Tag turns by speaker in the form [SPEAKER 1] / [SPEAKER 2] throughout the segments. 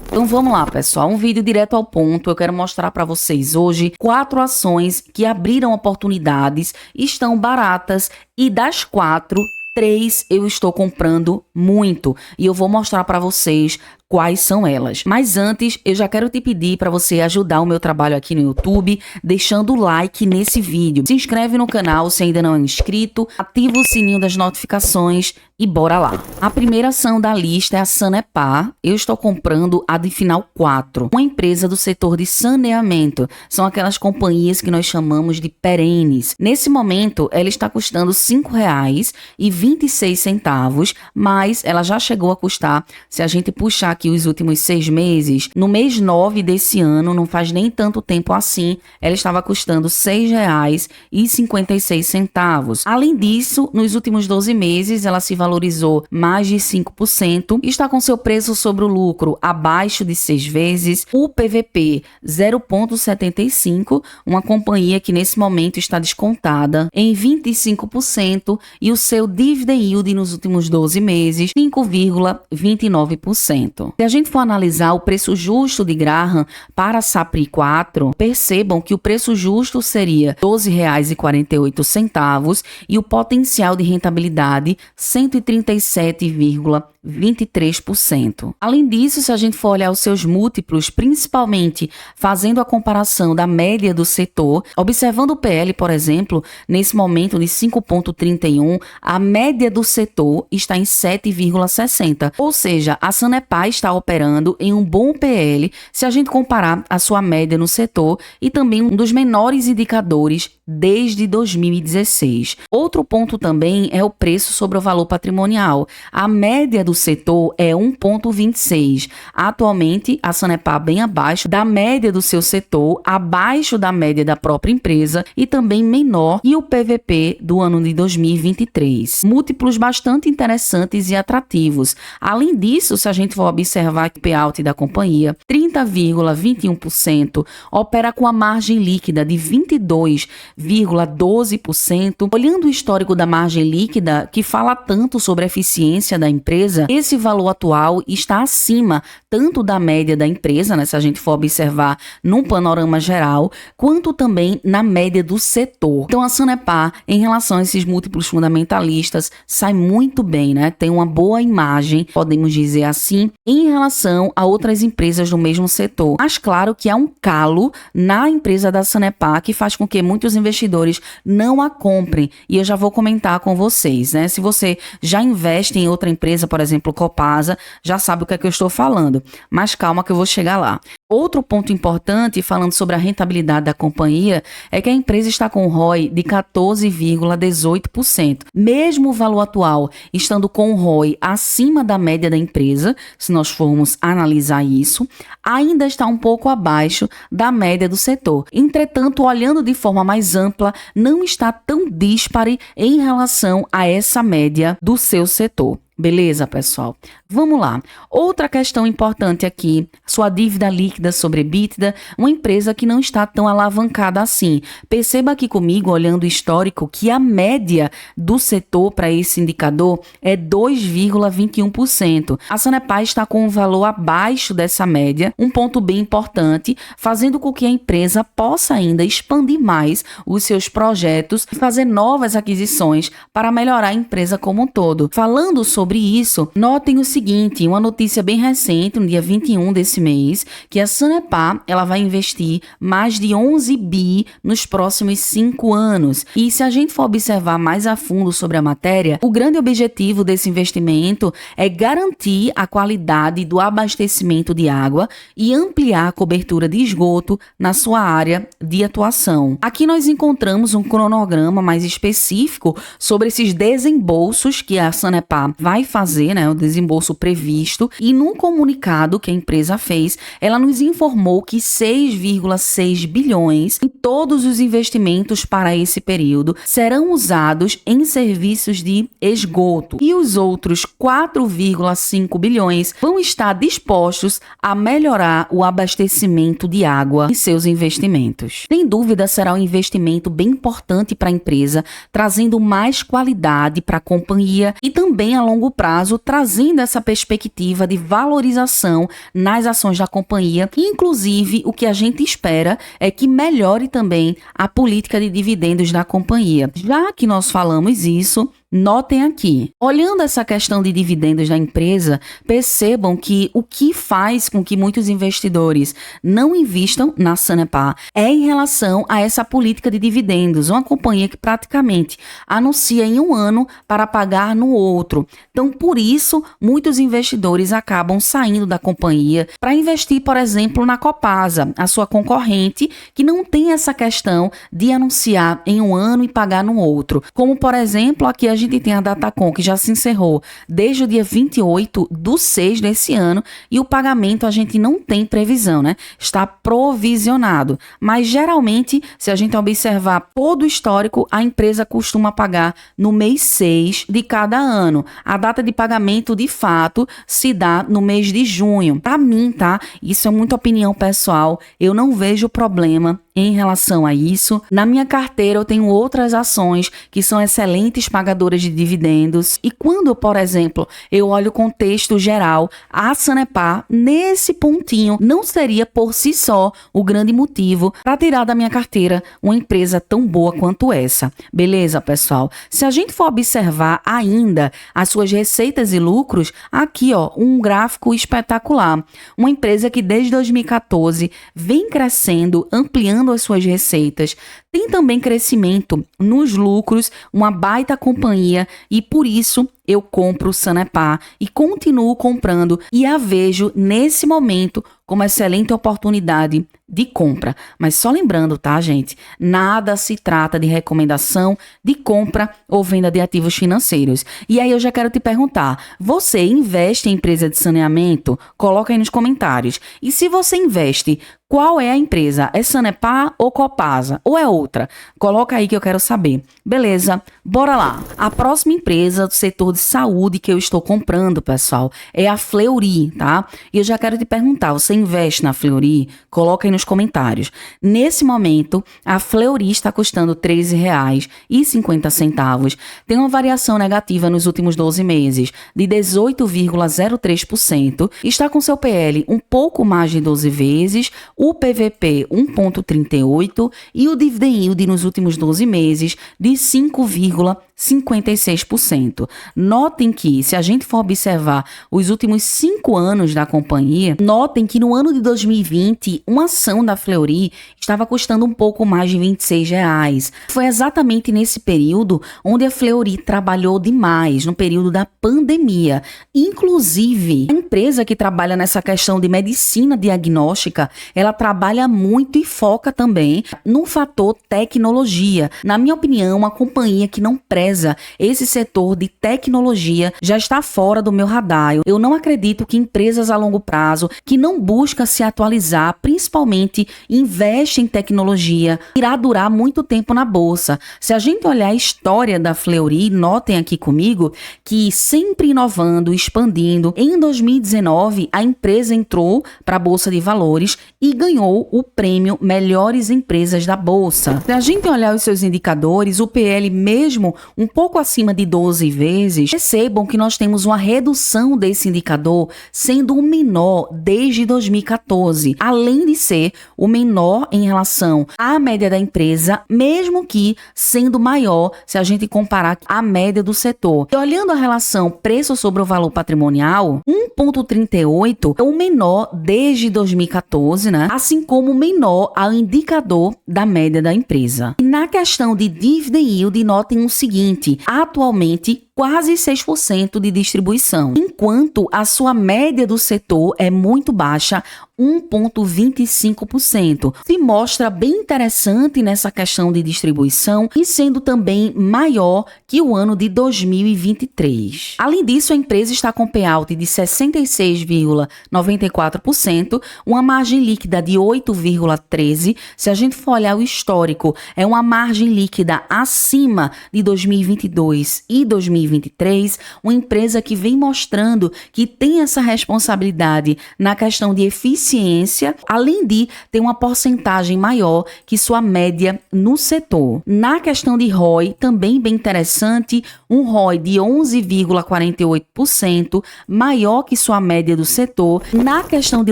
[SPEAKER 1] Então vamos lá, pessoal, um vídeo direto ao ponto. Eu quero mostrar para vocês hoje 4 ações que abriram oportunidades, estão baratas e das 4, 3 eu estou comprando muito e eu vou mostrar para vocês quais são elas. Mas antes, eu já quero te pedir para você ajudar o meu trabalho aqui no YouTube, deixando o like nesse vídeo. Se inscreve no canal se ainda não é inscrito, ativa o sininho das notificações e bora lá. A primeira ação da lista é a Sanepar. Eu estou comprando a de final 4, uma empresa do setor de saneamento. São aquelas companhias que nós chamamos de perenes. Nesse momento, ela está custando R$ 5,26, mas ela já chegou a custar, se a gente puxar aqui os últimos 6 meses, no mês 9 desse ano, não faz nem tanto tempo assim, ela estava custando R$ 6,56. Além disso, nos últimos 12 meses, ela se valorizou mais de 5%, está com seu preço sobre o lucro abaixo de 6 vezes, o PVP 0,75, uma companhia que nesse momento está descontada em 25% e o seu dividend yield nos últimos 12 meses, 5,29%. Se a gente for analisar o preço justo de Graham para a Sapri 4, percebam que o preço justo seria R$ 12,48 e o potencial de rentabilidade 137,23%. Além disso, se a gente for olhar os seus múltiplos, principalmente fazendo a comparação da média do setor, observando o PL, por exemplo, nesse momento de 5,31, a média do setor está em 7,60. Ou seja, a Sanepar está operando em um bom PL se a gente comparar a sua média no setor e também um dos menores indicadores desde 2016. Outro ponto também é o preço sobre o valor patrimonial. A média do setor é 1,26. Atualmente, a Sanepar bem abaixo da média do seu setor, abaixo da média da própria empresa e também menor que o PVP do ano de 2023. Múltiplos bastante interessantes e atrativos. Além disso, se a gente for observar o payout da companhia, 30,21%, opera com a margem líquida de 22,12%. Olhando o histórico da margem líquida, que fala tanto sobre a eficiência da empresa, esse valor atual está acima tanto da média da empresa, né, se a gente for observar num panorama geral, quanto também na média do setor. Então a Sanepar, em relação a esses múltiplos fundamentalistas, sai muito bem, né? Tem uma boa imagem, podemos dizer assim, em relação a outras empresas do mesmo setor. Mas claro que há um calo na empresa da Sanepar que faz com que muitos investidores não a comprem. E eu já vou comentar com vocês, né? Se você já investe em outra empresa, por exemplo, Copasa, já sabe o que é que eu estou falando. Mas calma que eu vou chegar lá. Outro ponto importante, falando sobre a rentabilidade da companhia, é que a empresa está com um ROI de 14,18%. Mesmo o valor atual estando com um ROI acima da média da empresa, se nós formos analisar isso, ainda está um pouco abaixo da média do setor. Entretanto, olhando de forma mais ampla, não está tão díspare em relação a essa média do seu setor. Beleza, pessoal? Vamos lá. Outra questão importante aqui, sua dívida líquida sobre EBITDA, uma empresa que não está tão alavancada assim. Perceba aqui comigo, olhando o histórico, que a média do setor para esse indicador é 2,21%. A Sanepar está com um valor abaixo dessa média, um ponto bem importante, fazendo com que a empresa possa ainda expandir mais os seus projetos e fazer novas aquisições para melhorar a empresa como um todo. Falando sobre isso, notem o seguinte, uma notícia bem recente, no dia 21 desse mês, que a Sanepar ela vai investir mais de 11 bi nos próximos 5 anos. E se a gente for observar mais a fundo sobre a matéria, o grande objetivo desse investimento é garantir a qualidade do abastecimento de água e ampliar a cobertura de esgoto na sua área de atuação. Aqui nós encontramos um cronograma mais específico sobre esses desembolsos que a Sanepar vai fazer, né, o desembolso previsto, e num comunicado que a empresa fez, ela nos informou que 6,6 bilhões em todos os investimentos para esse período serão usados em serviços de esgoto e os outros 4,5 bilhões vão estar dispostos a melhorar o abastecimento de água e seus investimentos. Sem dúvida, será um investimento bem importante para a empresa, trazendo mais qualidade para a companhia e também a longo longo prazo, trazendo essa perspectiva de valorização nas ações da companhia. Inclusive, o que a gente espera é que melhore também a política de dividendos da companhia. Já que nós falamos isso, notem aqui, olhando essa questão de dividendos da empresa, percebam que o que faz com que muitos investidores não invistam na Sanepar é em relação a essa política de dividendos, uma companhia que praticamente anuncia em um ano para pagar no outro. Então, por isso, muitos investidores acabam saindo da companhia para investir, por exemplo, na Copasa, a sua concorrente, que não tem essa questão de anunciar em um ano e pagar no outro. Como, por exemplo, aqui a gente tem a Datacom, que já se encerrou desde o dia 28/6 desse ano, e o pagamento a gente não tem previsão, né? Está provisionado. Mas, geralmente, se a gente observar todo o histórico, a empresa costuma pagar no mês 6 de cada ano. A data de pagamento, de fato, se dá no mês de junho. Para mim, tá? Isso é muita opinião pessoal. Eu não vejo problema em relação a isso. Na minha carteira eu tenho outras ações que são excelentes pagadoras de dividendos, e quando, por exemplo, eu olho o contexto geral, a Sanepar, nesse pontinho, não seria por si só o grande motivo para tirar da minha carteira uma empresa tão boa quanto essa. Beleza, pessoal? Se a gente for observar ainda as suas receitas e lucros, aqui, ó, um gráfico espetacular. Uma empresa que desde 2014 vem crescendo, ampliando as suas receitas, tem também crescimento nos lucros, uma baita companhia, e por isso eu compro Sanepar e continuo comprando, e a vejo nesse momento como excelente oportunidade de compra. Mas só lembrando, tá, gente? Nada se trata de recomendação de compra ou venda de ativos financeiros. E aí eu já quero te perguntar, você investe em empresa de saneamento? Coloca aí nos comentários. E se você investe, qual é a empresa? É Sanepar ou Copasa? Ou é outra? Coloca aí que eu quero saber. Beleza? Bora lá. A próxima empresa do setor de saúde que eu estou comprando, pessoal, é a Fleury, tá? E eu já quero te perguntar, você investe na Fleury? Coloca aí nos comentários. Nesse momento, a Fleury está custando R$ 13,50. Tem uma variação negativa nos últimos 12 meses de 18,03%. Está com seu PL um pouco mais de 12 vezes, o PVP 1,38 e o dividend yield nos últimos 12 meses de 5,56%. Notem que, se a gente for observar os últimos 5 anos da companhia, notem que no ano de 2020, uma ação da Fleury estava custando um pouco mais de R$ 26. Foi exatamente nesse período onde a Fleury trabalhou demais, no período da pandemia. Inclusive, a empresa que trabalha nessa questão de medicina diagnóstica, ela trabalha muito e foca também no fator tecnologia. Na minha opinião, uma companhia que não preza esse setor de tecnologia já está fora do meu radar. Eu não acredito que empresas a longo prazo, que não buscam se atualizar, principalmente investe em tecnologia, irá durar muito tempo na bolsa. Se a gente olhar a história da Fleury, notem aqui comigo que sempre inovando, expandindo. Em 2019, a empresa entrou para a Bolsa de Valores e ganhou o prêmio Melhores Empresas da Bolsa. Se a gente olhar os seus indicadores, o PL mesmo um pouco acima de 12 vezes, percebam que nós temos uma redução desse indicador sendo o menor desde 2014, além de ser o menor em relação à média da empresa, mesmo que sendo maior se a gente comparar a média do setor. E olhando a relação preço sobre o valor patrimonial, 1,38 é o menor desde 2014, né? Assim como menor ao indicador da média da empresa. E na questão de dividend yield, notem o seguinte, atualmente quase 6% de distribuição, enquanto a sua média do setor é muito baixa, 1,25%. Se mostra bem interessante nessa questão de distribuição e sendo também maior que o ano de 2023. Além disso, a empresa está com payout de 66,94%, uma margem líquida de 8,13%. Se a gente for olhar o histórico, é uma margem líquida acima de 2022 e 2023, uma empresa que vem mostrando que tem essa responsabilidade na questão de eficiência eficiência, além de ter uma porcentagem maior que sua média no setor. Na questão de ROI, também bem interessante, um ROI de 11,48%, maior que sua média do setor. Na questão de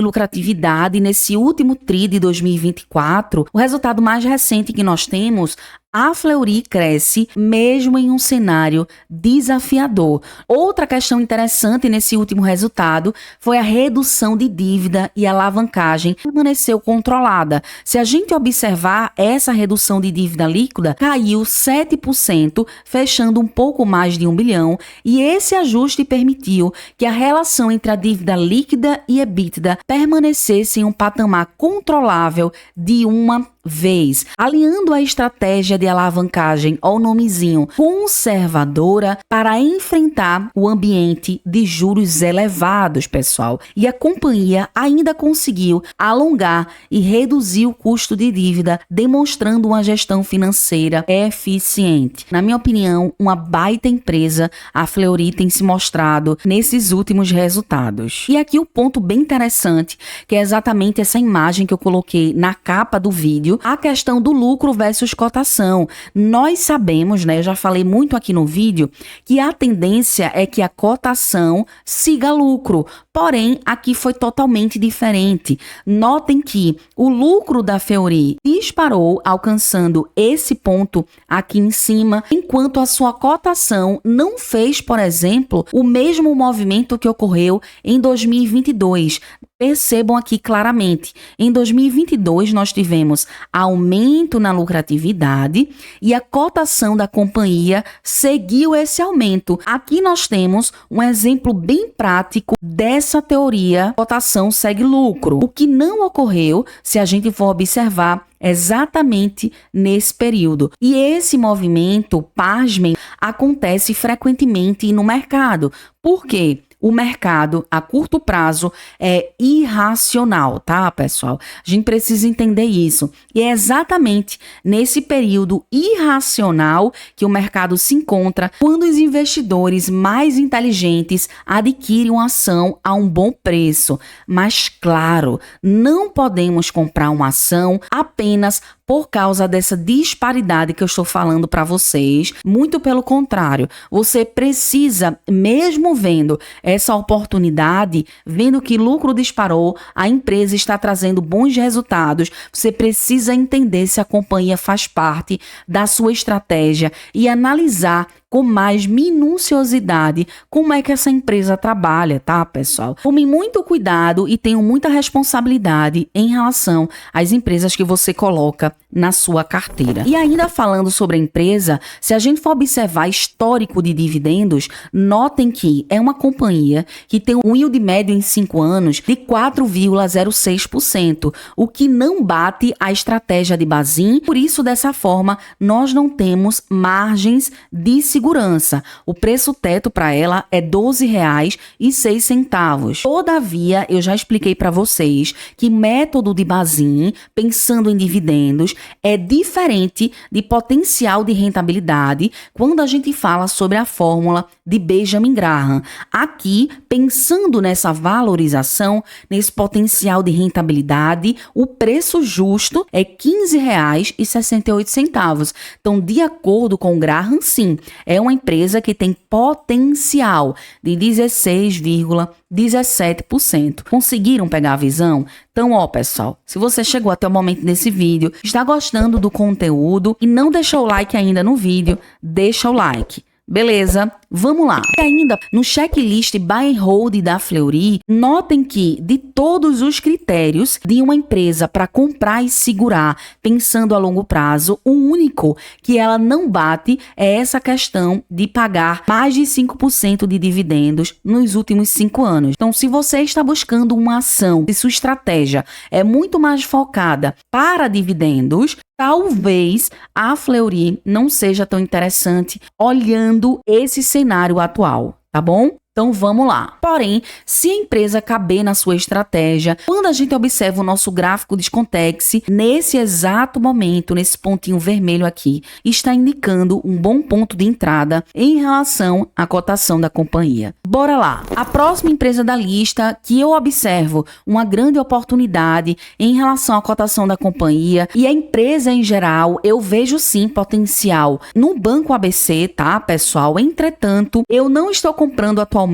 [SPEAKER 1] lucratividade, nesse último TRI de 2024, o resultado mais recente que nós temos, a Fleury cresce mesmo em um cenário desafiador. Outra questão interessante nesse último resultado foi a redução de dívida e alavancagem permaneceu controlada. Se a gente observar, essa redução de dívida líquida caiu 7%, fechando um pouco mais de 1 bilhão, e esse ajuste permitiu que a relação entre a dívida líquida e EBITDA permanecesse em um patamar controlável de uma vez, alinhando a estratégia de alavancagem ao nomezinho conservadora para enfrentar o ambiente de juros elevados, pessoal. E a companhia ainda conseguiu alongar e reduzir o custo de dívida, demonstrando uma gestão financeira eficiente. Na minha opinião, uma baita empresa, a Fleury tem se mostrado nesses últimos resultados. E aqui o ponto bem interessante, que é exatamente essa imagem que eu coloquei na capa do vídeo, a questão do lucro versus cotação. Nós sabemos, né, eu já falei muito aqui no vídeo, que a tendência é que a cotação siga lucro. Porém, aqui foi totalmente diferente. Notem que o lucro da Fleury disparou, alcançando esse ponto aqui em cima, enquanto a sua cotação não fez, por exemplo, o mesmo movimento que ocorreu em 2022. Percebam aqui claramente, em 2022 nós tivemos aumento na lucratividade e a cotação da companhia seguiu esse aumento. Aqui nós temos um exemplo bem prático dessa teoria, cotação segue lucro, o que não ocorreu se a gente for observar exatamente nesse período. E esse movimento, pasmem, acontece frequentemente no mercado. Por quê? O mercado a curto prazo é irracional, tá, pessoal? A gente precisa entender isso. E é exatamente nesse período irracional que o mercado se encontra quando os investidores mais inteligentes adquirem uma ação a um bom preço. Mas, claro, não podemos comprar uma ação apenas por causa dessa disparidade que eu estou falando para vocês. Muito pelo contrário, você precisa, mesmo vendo essa oportunidade, vendo que lucro disparou, a empresa está trazendo bons resultados, você precisa entender se a companhia faz parte da sua estratégia e analisar com mais minuciosidade como é que essa empresa trabalha, tá, pessoal? Tomem muito cuidado e tenham muita responsabilidade em relação às empresas que você coloca na sua carteira. E ainda falando sobre a empresa, se a gente for observar histórico de dividendos, notem que é uma companhia que tem um yield médio em 5 anos de 4,06%, o que não bate a estratégia de Bazin. Por isso, dessa forma, nós não temos margens de segurança. O preço teto para ela é R$ 12,06. Todavia, eu já expliquei para vocês que método de Bazin, pensando em dividendos, é diferente de potencial de rentabilidade quando a gente fala sobre a fórmula de Benjamin Graham. Aqui, pensando nessa valorização, nesse potencial de rentabilidade, o preço justo é R$ 15,68. Então, de acordo com o Graham, sim, é uma empresa que tem potencial de 16,17%. Conseguiram pegar a visão? Então, ó, pessoal, se você chegou até o momento desse vídeo, está gostando do conteúdo e não deixou o like ainda no vídeo, deixa o like. Beleza, vamos lá. E ainda no checklist buy and hold da Fleury, notem que de todos os critérios de uma empresa para comprar e segurar, pensando a longo prazo, o único que ela não bate é essa questão de pagar mais de 5% de dividendos nos últimos 5 anos. Então, se você está buscando uma ação e sua estratégia é muito mais focada para dividendos, talvez a Fleury não seja tão interessante olhando esse cenário atual, tá bom? Então vamos lá. Porém, se a empresa caber na sua estratégia, quando a gente observa o nosso gráfico Descontex, nesse exato momento, nesse pontinho vermelho aqui, está indicando um bom ponto de entrada em relação à cotação da companhia. Bora lá. A próxima empresa da lista que eu observo uma grande oportunidade em relação à cotação da companhia e a empresa em geral, eu vejo sim potencial no Banco ABC, tá, pessoal? Entretanto, eu não estou comprando atualmente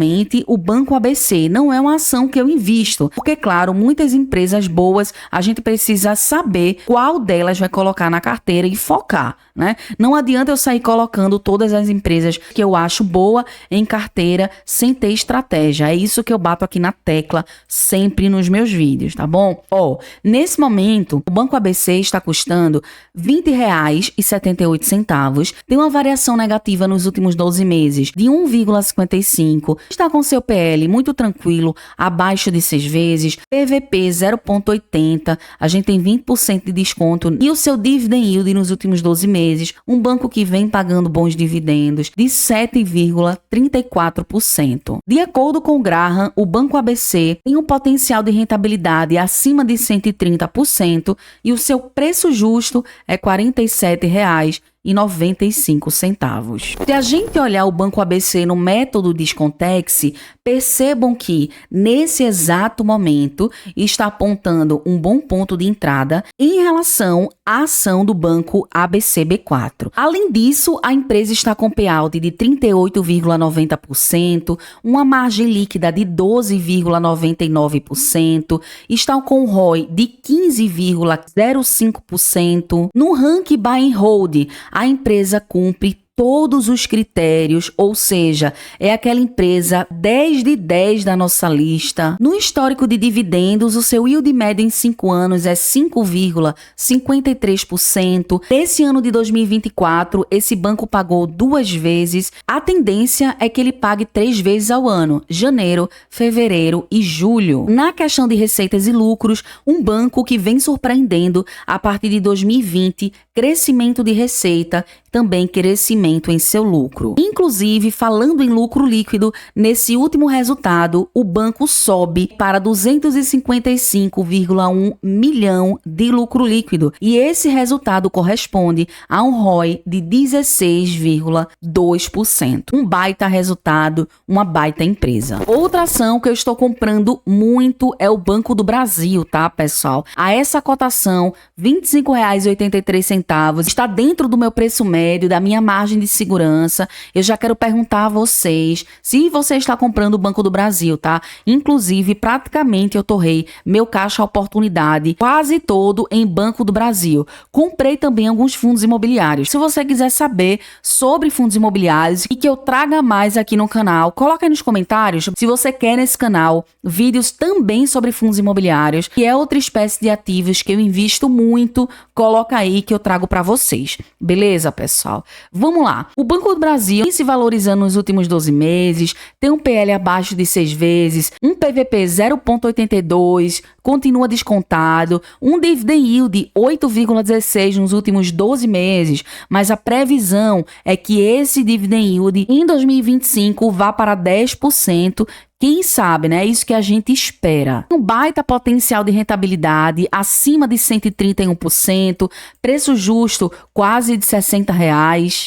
[SPEAKER 1] o Banco ABC, não é uma ação que eu invisto, porque claro, muitas empresas boas, a gente precisa saber qual delas vai colocar na carteira e focar, né? Não adianta eu sair colocando todas as empresas que eu acho boa em carteira sem ter estratégia. É isso que eu bato aqui na tecla sempre nos meus vídeos, tá bom? Ó, nesse momento, o Banco ABC está custando R$ 20,78, tem uma variação negativa nos últimos 12 meses de 1,55, está com seu PL muito tranquilo, abaixo de 6 vezes, PVP 0,80, a gente tem 20% de desconto e o seu dividend yield nos últimos 12 meses, um banco que vem pagando bons dividendos de 7,34%. De acordo com o Graham, o Banco ABC tem um potencial de rentabilidade acima de 130% e o seu preço justo é R$ 47,95. Se a gente olhar o Banco ABC no método Descontex, percebam que nesse exato momento está apontando um bom ponto de entrada em relação à ação do Banco ABCB4. Além disso, a empresa está com payout de 38,90%, uma margem líquida de 12,99%, está com ROI de 15,05%. No ranking Buy and Hold, a empresa cumpre todos os critérios, ou seja, é aquela empresa 10 de 10 da nossa lista. No histórico de dividendos, o seu yield médio em 5 anos é 5,53%. Nesse ano de 2024, esse banco pagou 2 vezes. A tendência é que ele pague 3 vezes ao ano, janeiro, fevereiro e julho. Na questão de receitas e lucros, um banco que vem surpreendendo a partir de 2020, crescimento de receita, também crescimento em seu lucro. Inclusive, falando em lucro líquido, nesse último resultado, o banco sobe para 255,1 milhão de lucro líquido e esse resultado corresponde a um ROI de 16,2%. Um baita resultado, uma baita empresa. Outra ação que eu estou comprando muito é o Banco do Brasil, tá, pessoal? A essa cotação, R$ 25,83, está dentro do meu preço médio, da minha margem de segurança. Eu já quero perguntar a vocês se você está comprando o Banco do Brasil, tá? Inclusive, praticamente eu torrei meu caixa oportunidade quase todo em Banco do Brasil. Comprei também alguns fundos imobiliários. Se você quiser saber sobre fundos imobiliários e que eu traga mais aqui no canal, coloca aí nos comentários se você quer nesse canal vídeos também sobre fundos imobiliários, que é outra espécie de ativos que eu invisto muito. Coloca aí que eu trago para vocês. Beleza, pessoal? Vamos lá. O Banco do Brasil vem se valorizando nos últimos 12 meses, tem um PL abaixo de 6 vezes, um PVP 0,82, continua descontado, um dividend yield 8,16 nos últimos 12 meses, mas a previsão é que esse dividend yield em 2025 vá para 10%. Quem sabe, né? É isso que a gente espera. Um baita potencial de rentabilidade acima de 131%, preço justo quase de R$ 60,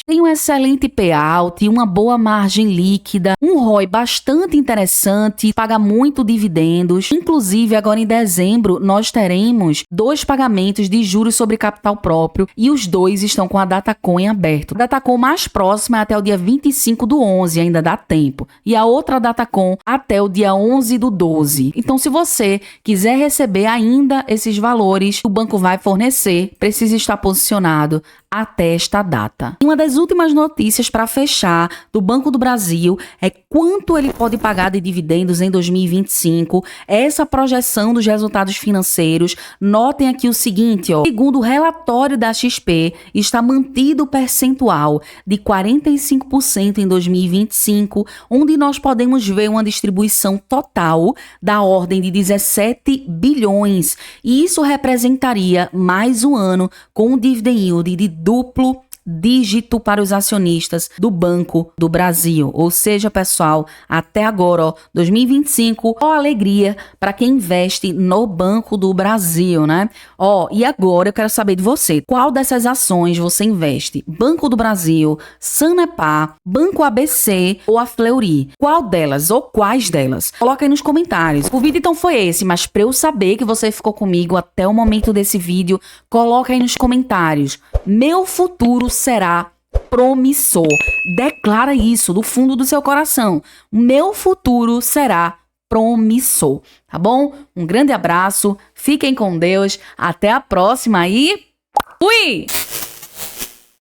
[SPEAKER 1] tem um excelente payout e uma boa margem líquida, um ROI bastante interessante, paga muito dividendos. Inclusive, agora em dezembro, nós teremos 2 pagamentos de juros sobre capital próprio e os 2 estão com a Datacom em aberto. A Datacom mais próxima é até o dia 25/11, ainda dá tempo. E a outra Datacom até o dia 11/12. Então, se você quiser receber ainda esses valores, o banco vai fornecer, precisa estar posicionado até esta data. E uma das últimas notícias para fechar do Banco do Brasil é quanto ele pode pagar de dividendos em 2025. Essa projeção dos resultados financeiros. Notem aqui o seguinte, ó. Segundo o relatório da XP, está mantido o percentual de 45% em 2025, onde nós podemos ver uma distribuição total da ordem de 17 bilhões. E isso representaria mais um ano com um dividend yield de duplo dígito para os acionistas do Banco do Brasil. Ou seja, pessoal, até agora, 2025, ó, alegria para quem investe no Banco do Brasil, né? E agora eu quero saber de você. Qual dessas ações você investe? Banco do Brasil, Sanepar, Banco ABC ou a Fleury? Qual delas ou quais delas? Coloca aí nos comentários. O vídeo então foi esse, mas para eu saber que você ficou comigo até o momento desse vídeo, coloca aí nos comentários. Meu futuro será promissor. Declara isso do fundo do seu coração. Meu futuro será promissor, tá bom? Um grande abraço, fiquem com Deus, até a próxima e fui!